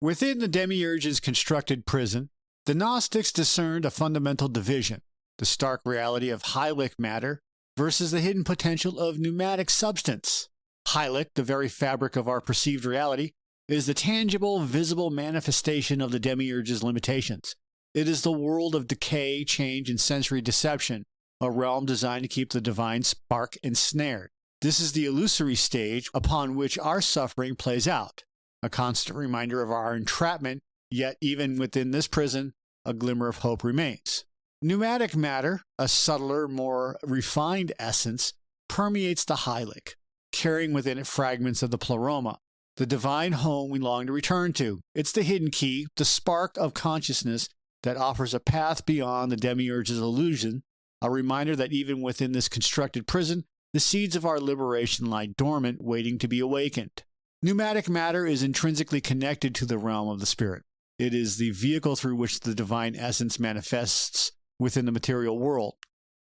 Within the Demiurge's constructed prison, the Gnostics discerned a fundamental division, the stark reality of hylic matter versus the hidden potential of pneumatic substance. Hylic, the very fabric of our perceived reality, is the tangible, visible manifestation of the Demiurge's limitations. It is the world of decay, change, and sensory deception, a realm designed to keep the divine spark ensnared. This is the illusory stage upon which our suffering plays out, a constant reminder of our entrapment, yet even within this prison, a glimmer of hope remains. Pneumatic matter, a subtler, more refined essence, permeates the hylic, carrying within it fragments of the pleroma, the divine home we long to return to. It's the hidden key, the spark of consciousness that offers a path beyond the Demiurge's illusion, a reminder that even within this constructed prison, the seeds of our liberation lie dormant, waiting to be awakened. Pneumatic matter is intrinsically connected to the realm of the spirit. It is the vehicle through which the divine essence manifests within the material world.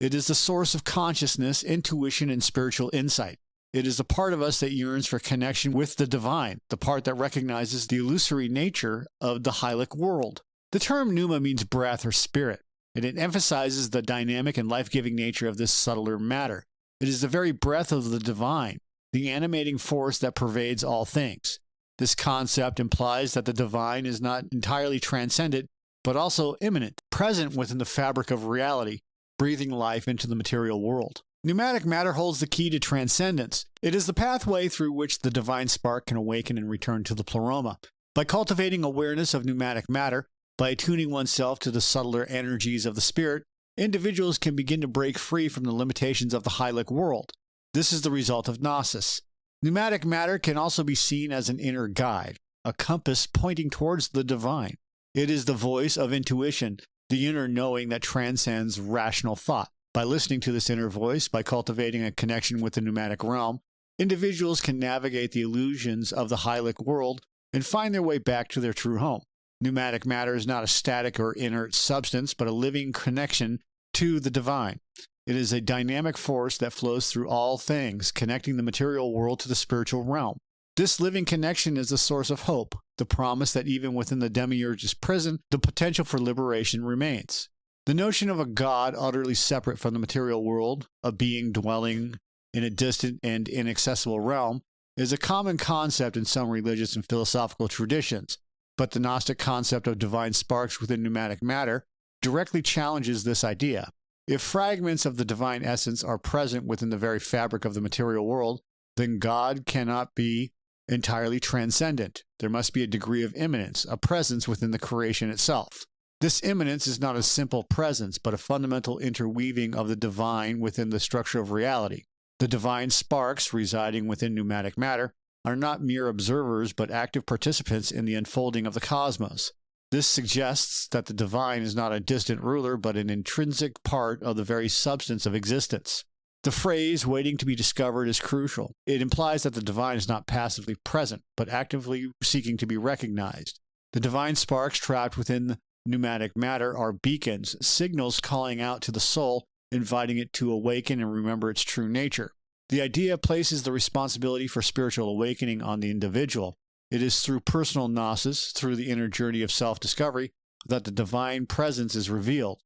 It is the source of consciousness, intuition, and spiritual insight. It is the part of us that yearns for connection with the divine, the part that recognizes the illusory nature of the hylic world. The term pneuma means breath or spirit, and it emphasizes the dynamic and life-giving nature of this subtler matter. It is the very breath of the divine, the animating force that pervades all things. This concept implies that the divine is not entirely transcendent, but also imminent, present within the fabric of reality, breathing life into the material world. Pneumatic matter holds the key to transcendence. It is the pathway through which the divine spark can awaken and return to the pleroma. By cultivating awareness of pneumatic matter, by attuning oneself to the subtler energies of the spirit, individuals can begin to break free from the limitations of the hylic world. This is the result of Gnosis. Pneumatic matter can also be seen as an inner guide, a compass pointing towards the divine. It is the voice of intuition, the inner knowing that transcends rational thought. By listening to this inner voice, by cultivating a connection with the pneumatic realm, individuals can navigate the illusions of the hylic world and find their way back to their true home. Pneumatic matter is not a static or inert substance, but a living connection to the divine. It is a dynamic force that flows through all things, connecting the material world to the spiritual realm. This living connection is the source of hope, the promise that even within the Demiurge's prison, the potential for liberation remains. The notion of a God utterly separate from the material world, a being dwelling in a distant and inaccessible realm, is a common concept in some religious and philosophical traditions, but the Gnostic concept of divine sparks within pneumatic matter directly challenges this idea. If fragments of the divine essence are present within the very fabric of the material world, then God cannot be entirely transcendent. There must be a degree of imminence, a presence within the creation itself. This imminence is not a simple presence, but a fundamental interweaving of the divine within the structure of reality. The divine sparks residing within pneumatic matter are not mere observers, but active participants in the unfolding of the cosmos. This suggests that the divine is not a distant ruler, but an intrinsic part of the very substance of existence. The phrase, waiting to be discovered, is crucial. It implies that the divine is not passively present, but actively seeking to be recognized. The divine sparks trapped within pneumatic matter are beacons, signals calling out to the soul, inviting it to awaken and remember its true nature. The idea places the responsibility for spiritual awakening on the individual. It is through personal gnosis, through the inner journey of self-discovery, that the divine presence is revealed.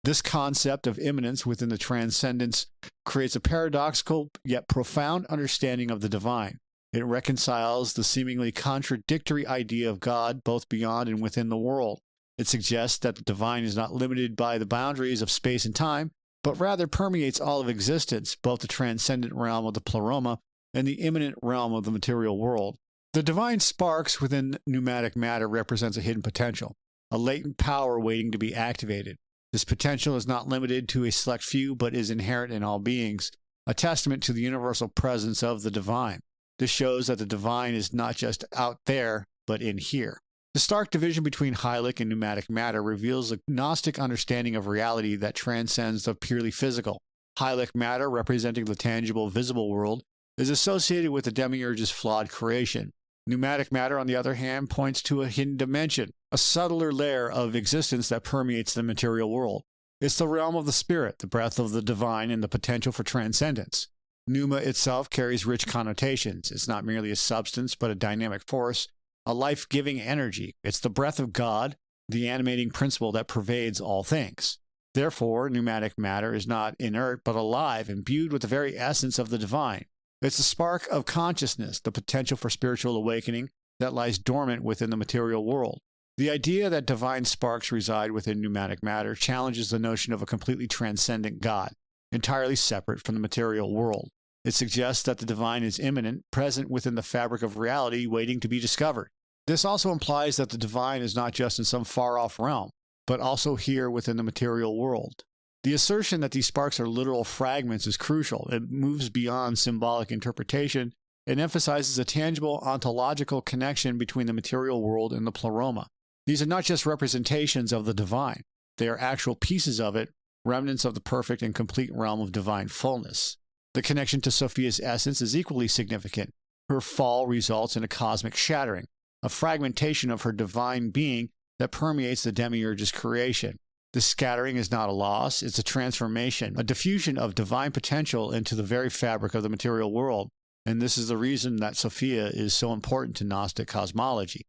This concept of imminence within the transcendence creates a paradoxical yet profound understanding of the divine. It reconciles the seemingly contradictory idea of God both beyond and within the world. It suggests that the divine is not limited by the boundaries of space and time, but rather permeates all of existence, both the transcendent realm of the pleroma and the immanent realm of the material world. The divine sparks within pneumatic matter represents a hidden potential, a latent power waiting to be activated. This potential is not limited to a select few, but is inherent in all beings, a testament to the universal presence of the divine. This shows that the divine is not just out there, but in here. The stark division between hylic and pneumatic matter reveals a Gnostic understanding of reality that transcends the purely physical. Hylic matter, representing the tangible, visible world, is associated with the Demiurge's flawed creation. Pneumatic matter, on the other hand, points to a hidden dimension, a subtler layer of existence that permeates the material world. It's the realm of the spirit, the breath of the divine, and the potential for transcendence. Pneuma itself carries rich connotations. It's not merely a substance, but a dynamic force, a life-giving energy. It's the breath of God, the animating principle that pervades all things. Therefore, pneumatic matter is not inert but alive, imbued with the very essence of the divine. It's the spark of consciousness, the potential for spiritual awakening that lies dormant within the material world. The idea that divine sparks reside within pneumatic matter challenges the notion of a completely transcendent God, entirely separate from the material world. It suggests that the divine is imminent, present within the fabric of reality, waiting to be discovered. This also implies that the divine is not just in some far-off realm, but also here within the material world. The assertion that these sparks are literal fragments is crucial. It moves beyond symbolic interpretation and emphasizes a tangible ontological connection between the material world and the pleroma. These are not just representations of the divine. They are actual pieces of it, remnants of the perfect and complete realm of divine fullness. The connection to Sophia's essence is equally significant. Her fall results in a cosmic shattering, a fragmentation of her divine being that permeates the demiurge's creation. This scattering is not a loss, it's a transformation, a diffusion of divine potential into the very fabric of the material world, and this is the reason that Sophia is so important to Gnostic cosmology.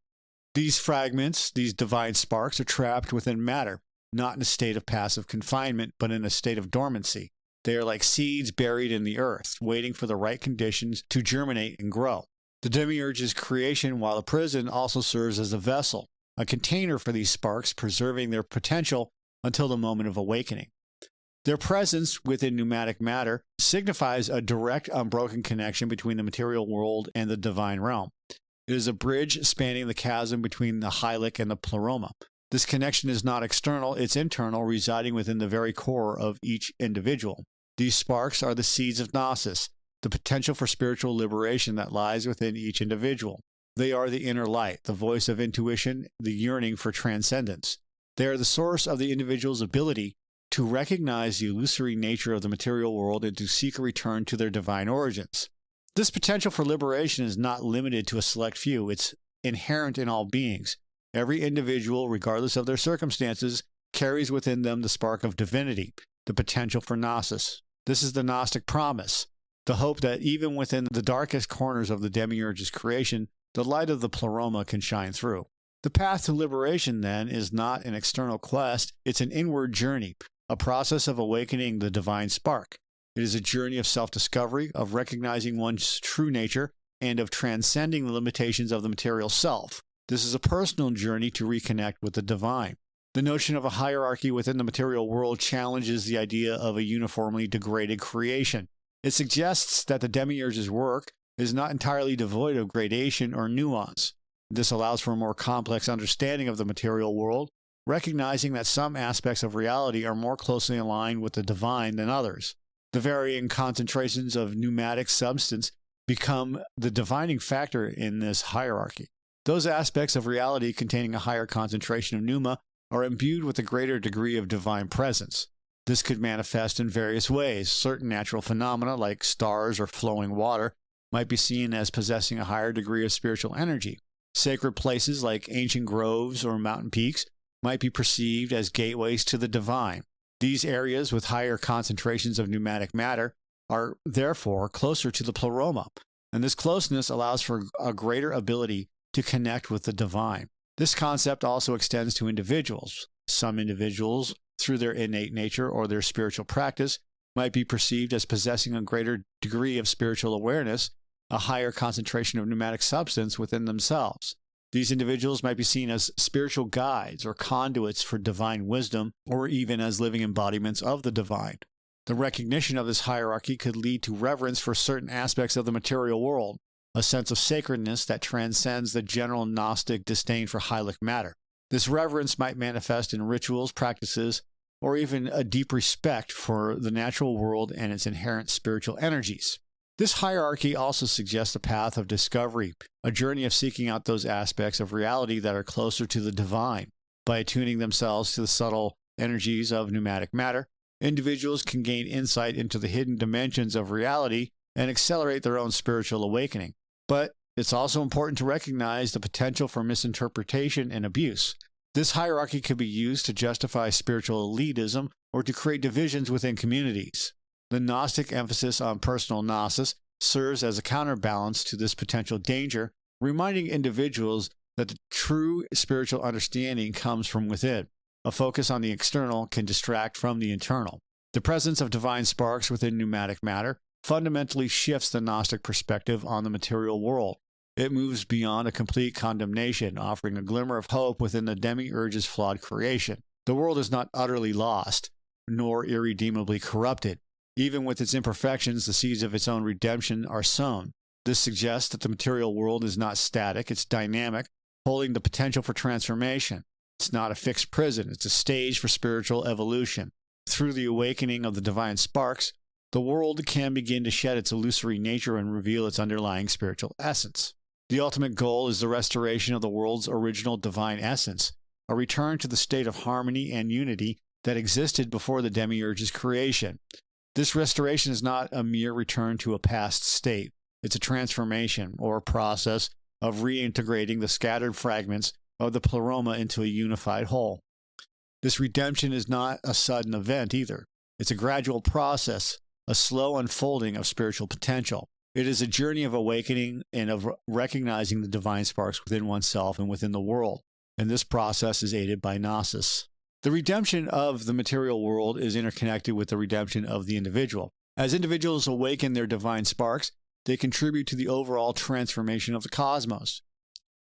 These fragments, these divine sparks, are trapped within matter, not in a state of passive confinement, but in a state of dormancy. They are like seeds buried in the earth, waiting for the right conditions to germinate and grow. The demiurge's creation while a prison also serves as a vessel, a container for these sparks, preserving their potential until the moment of awakening. Their presence within pneumatic matter signifies a direct, unbroken connection between the material world and the divine realm. It is a bridge spanning the chasm between the hylic and the pleroma. This connection is not external, it's internal, residing within the very core of each individual. These sparks are the seeds of Gnosis, the potential for spiritual liberation that lies within each individual. They are the inner light, the voice of intuition, the yearning for transcendence. They are the source of the individual's ability to recognize the illusory nature of the material world and to seek a return to their divine origins. This potential for liberation is not limited to a select few. It's inherent in all beings. Every individual, regardless of their circumstances, carries within them the spark of divinity, the potential for Gnosis. This is the Gnostic promise, the hope that even within the darkest corners of the demiurge's creation, the light of the pleroma can shine through. The path to liberation, then, is not an external quest, it's an inward journey, a process of awakening the divine spark. It is a journey of self-discovery, of recognizing one's true nature, and of transcending the limitations of the material self. This is a personal journey to reconnect with the divine. The notion of a hierarchy within the material world challenges the idea of a uniformly degraded creation. It suggests that the demiurge's work is not entirely devoid of gradation or nuance. This allows for a more complex understanding of the material world, recognizing that some aspects of reality are more closely aligned with the divine than others. The varying concentrations of pneumatic substance become the defining factor in this hierarchy. Those aspects of reality containing a higher concentration of pneuma are imbued with a greater degree of divine presence. This could manifest in various ways. Certain natural phenomena, like stars or flowing water, might be seen as possessing a higher degree of spiritual energy. Sacred places, like ancient groves or mountain peaks, might be perceived as gateways to the divine. These areas with higher concentrations of pneumatic matter are therefore closer to the pleroma, and this closeness allows for a greater ability to connect with the divine. This concept also extends to individuals. Some individuals, through their innate nature or their spiritual practice, might be perceived as possessing a greater degree of spiritual awareness, a higher concentration of pneumatic substance within themselves. These individuals might be seen as spiritual guides or conduits for divine wisdom, or even as living embodiments of the divine. The recognition of this hierarchy could lead to reverence for certain aspects of the material world, a sense of sacredness that transcends the general Gnostic disdain for hylic matter. This reverence might manifest in rituals, practices, or even a deep respect for the natural world and its inherent spiritual energies. This hierarchy also suggests a path of discovery, a journey of seeking out those aspects of reality that are closer to the divine. By attuning themselves to the subtle energies of pneumatic matter, individuals can gain insight into the hidden dimensions of reality and accelerate their own spiritual awakening. But it's also important to recognize the potential for misinterpretation and abuse. This hierarchy could be used to justify spiritual elitism or to create divisions within communities. The Gnostic emphasis on personal Gnosis serves as a counterbalance to this potential danger, reminding individuals that the true spiritual understanding comes from within. A focus on the external can distract from the internal. The presence of divine sparks within pneumatic matter fundamentally shifts the Gnostic perspective on the material world. It moves beyond a complete condemnation, offering a glimmer of hope within the demiurge's flawed creation. The world is not utterly lost, nor irredeemably corrupted. Even with its imperfections, the seeds of its own redemption are sown. This suggests that the material world is not static, it's dynamic, holding the potential for transformation. It's not a fixed prison, it's a stage for spiritual evolution. Through the awakening of the divine sparks, the world can begin to shed its illusory nature and reveal its underlying spiritual essence. The ultimate goal is the restoration of the world's original divine essence, a return to the state of harmony and unity that existed before the demiurge's creation. This restoration is not a mere return to a past state. It's a transformation, or process, of reintegrating the scattered fragments of the pleroma into a unified whole. This redemption is not a sudden event either. It's a gradual process, a slow unfolding of spiritual potential. It is a journey of awakening and of recognizing the divine sparks within oneself and within the world, and this process is aided by Gnosis. The redemption of the material world is interconnected with the redemption of the individual. As individuals awaken their divine sparks, they contribute to the overall transformation of the cosmos.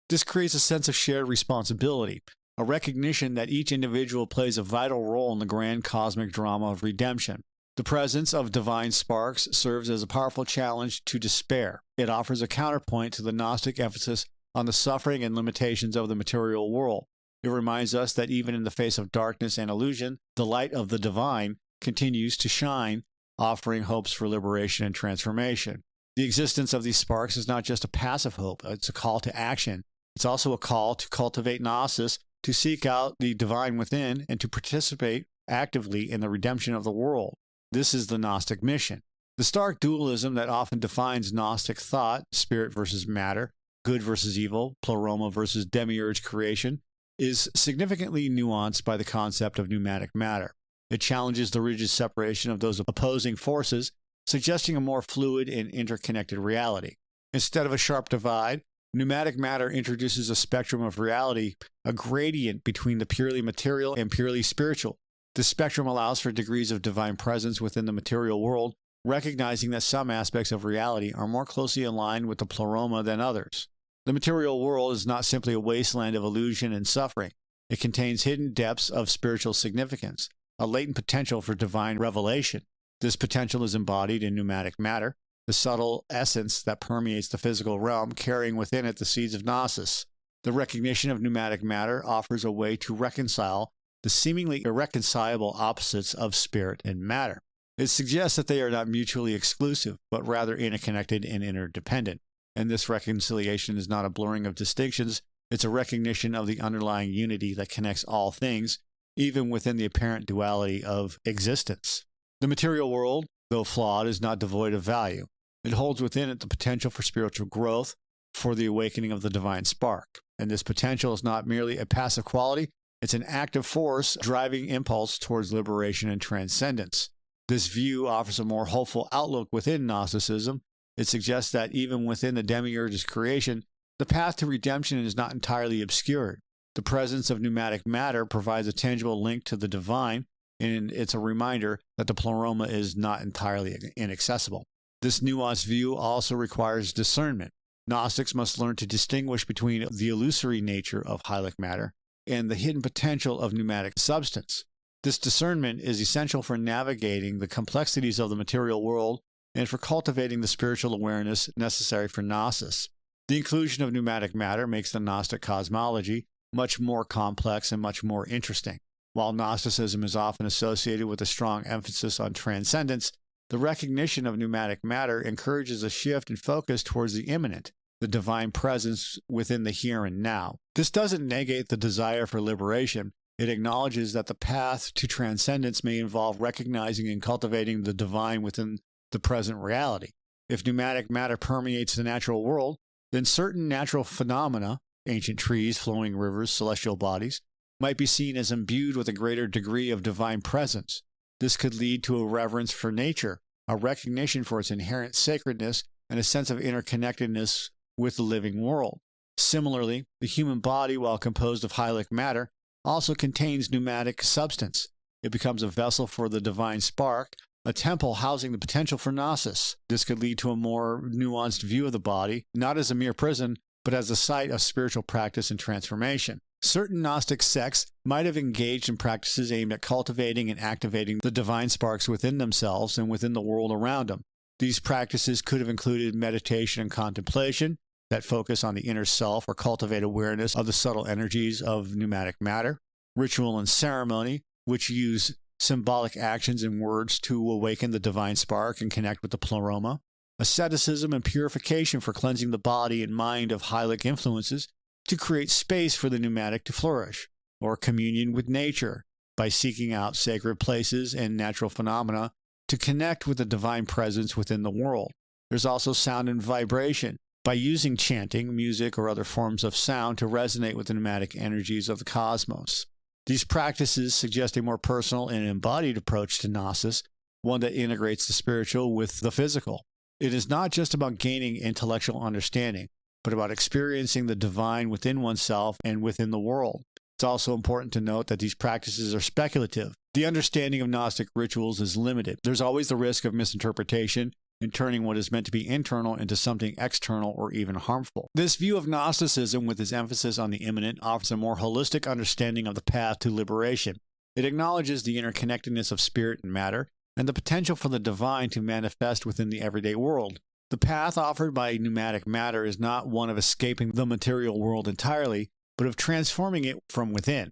This creates a sense of shared responsibility, a recognition that each individual plays a vital role in the grand cosmic drama of redemption. The presence of divine sparks serves as a powerful challenge to despair. It offers a counterpoint to the Gnostic emphasis on the suffering and limitations of the material world. It reminds us that even in the face of darkness and illusion, the light of the divine continues to shine, offering hopes for liberation and transformation. The existence of these sparks is not just a passive hope, it's a call to action. It's also a call to cultivate Gnosis, to seek out the divine within, and to participate actively in the redemption of the world. This is the Gnostic mission. The stark dualism that often defines Gnostic thought, spirit versus matter, good versus evil, pleroma versus demiurge creation, is significantly nuanced by the concept of pneumatic matter. It challenges the rigid separation of those opposing forces, suggesting a more fluid and interconnected reality. Instead of a sharp divide, pneumatic matter introduces a spectrum of reality, a gradient between the purely material and purely spiritual. This spectrum allows for degrees of divine presence within the material world, recognizing that some aspects of reality are more closely aligned with the pleroma than others. The material world is not simply a wasteland of illusion and suffering. It contains hidden depths of spiritual significance, a latent potential for divine revelation. This potential is embodied in pneumatic matter, the subtle essence that permeates the physical realm, carrying within it the seeds of Gnosis. The recognition of pneumatic matter offers a way to reconcile the seemingly irreconcilable opposites of spirit and matter. It suggests that they are not mutually exclusive, but rather interconnected and interdependent. And this reconciliation is not a blurring of distinctions, it's a recognition of the underlying unity that connects all things, even within the apparent duality of existence. The material world, though flawed, is not devoid of value. It holds within it the potential for spiritual growth, for the awakening of the divine spark. And this potential is not merely a passive quality, it's an active force driving impulse towards liberation and transcendence. This view offers a more hopeful outlook within Gnosticism. It suggests that even within the demiurge's creation, the path to redemption is not entirely obscured. The presence of pneumatic matter provides a tangible link to the divine, and it's a reminder that the pleroma is not entirely inaccessible. This nuanced view also requires discernment. Gnostics must learn to distinguish between the illusory nature of hylic matter and the hidden potential of pneumatic substance. This discernment is essential for navigating the complexities of the material world and for cultivating the spiritual awareness necessary for Gnosis. The inclusion of pneumatic matter makes the Gnostic cosmology much more complex and much more interesting. While Gnosticism is often associated with a strong emphasis on transcendence, the recognition of pneumatic matter encourages a shift in focus towards the imminent, the divine presence within the here and now. This doesn't negate the desire for liberation. It acknowledges that the path to transcendence may involve recognizing and cultivating the divine within the present reality. If pneumatic matter permeates the natural world, then certain natural phenomena, ancient trees, flowing rivers, celestial bodies, might be seen as imbued with a greater degree of divine presence. This could lead to a reverence for nature, a recognition for its inherent sacredness, and a sense of interconnectedness with the living world. Similarly, the human body, while composed of hylic matter, also contains pneumatic substance. It becomes a vessel for the divine spark, a temple housing the potential for Gnosis. This could lead to a more nuanced view of the body, not as a mere prison, but as a site of spiritual practice and transformation. Certain Gnostic sects might have engaged in practices aimed at cultivating and activating the divine sparks within themselves and within the world around them. These practices could have included meditation and contemplation that focus on the inner self or cultivate awareness of the subtle energies of pneumatic matter, ritual and ceremony, which use symbolic actions and words to awaken the divine spark and connect with the pleroma, asceticism and purification for cleansing the body and mind of hylic influences to create space for the pneumatic to flourish, or communion with nature by seeking out sacred places and natural phenomena to connect with the divine presence within the world. There's also sound and vibration by using chanting, music, or other forms of sound to resonate with the pneumatic energies of the cosmos. These practices suggest a more personal and embodied approach to Gnosis, one that integrates the spiritual with the physical. It is not just about gaining intellectual understanding, but about experiencing the divine within oneself and within the world. It's also important to note that these practices are speculative. The understanding of Gnostic rituals is limited. There's always the risk of misinterpretation and turning what is meant to be internal into something external or even harmful. This view of Gnosticism, with its emphasis on the imminent, offers a more holistic understanding of the path to liberation. It acknowledges the interconnectedness of spirit and matter, and the potential for the divine to manifest within the everyday world. The path offered by pneumatic matter is not one of escaping the material world entirely, but of transforming it from within.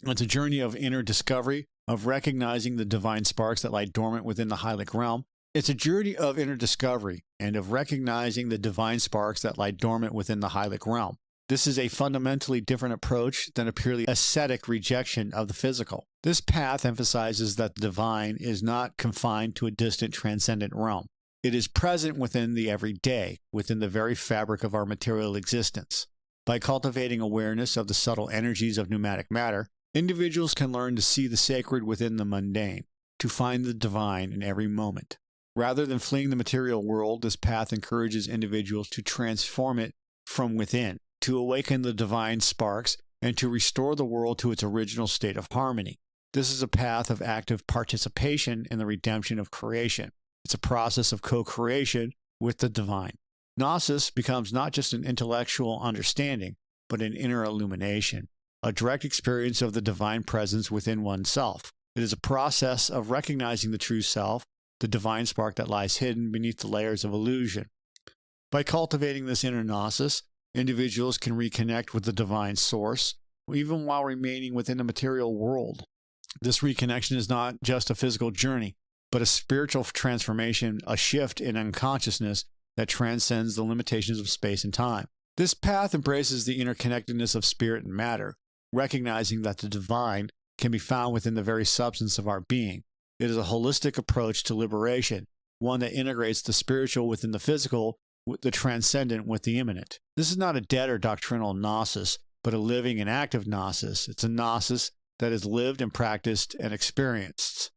It's a journey of inner discovery, of recognizing the divine sparks that lie dormant within the hylic realm. It's a journey of inner discovery and of recognizing the divine sparks that lie dormant within the hylic realm. This is a fundamentally different approach than a purely ascetic rejection of the physical. This path emphasizes that the divine is not confined to a distant transcendent realm. It is present within the everyday, within the very fabric of our material existence. By cultivating awareness of the subtle energies of pneumatic matter, individuals can learn to see the sacred within the mundane, to find the divine in every moment. Rather than fleeing the material world, this path encourages individuals to transform it from within, to awaken the divine sparks, and to restore the world to its original state of harmony. This is a path of active participation in the redemption of creation. It's a process of co-creation with the divine. Gnosis becomes not just an intellectual understanding, but an inner illumination, a direct experience of the divine presence within oneself. It is a process of recognizing the true self, the divine spark that lies hidden beneath the layers of illusion. By cultivating this inner Gnosis, individuals can reconnect with the divine source, even while remaining within the material world. This reconnection is not just a physical journey, but a spiritual transformation, a shift in unconsciousness that transcends the limitations of space and time. This path embraces the interconnectedness of spirit and matter, recognizing that the divine can be found within the very substance of our being. It is a holistic approach to liberation, one that integrates the spiritual within the physical, the transcendent with the imminent. This is not a dead or doctrinal Gnosis, but a living and active Gnosis. It's a Gnosis that is lived and practiced and experienced.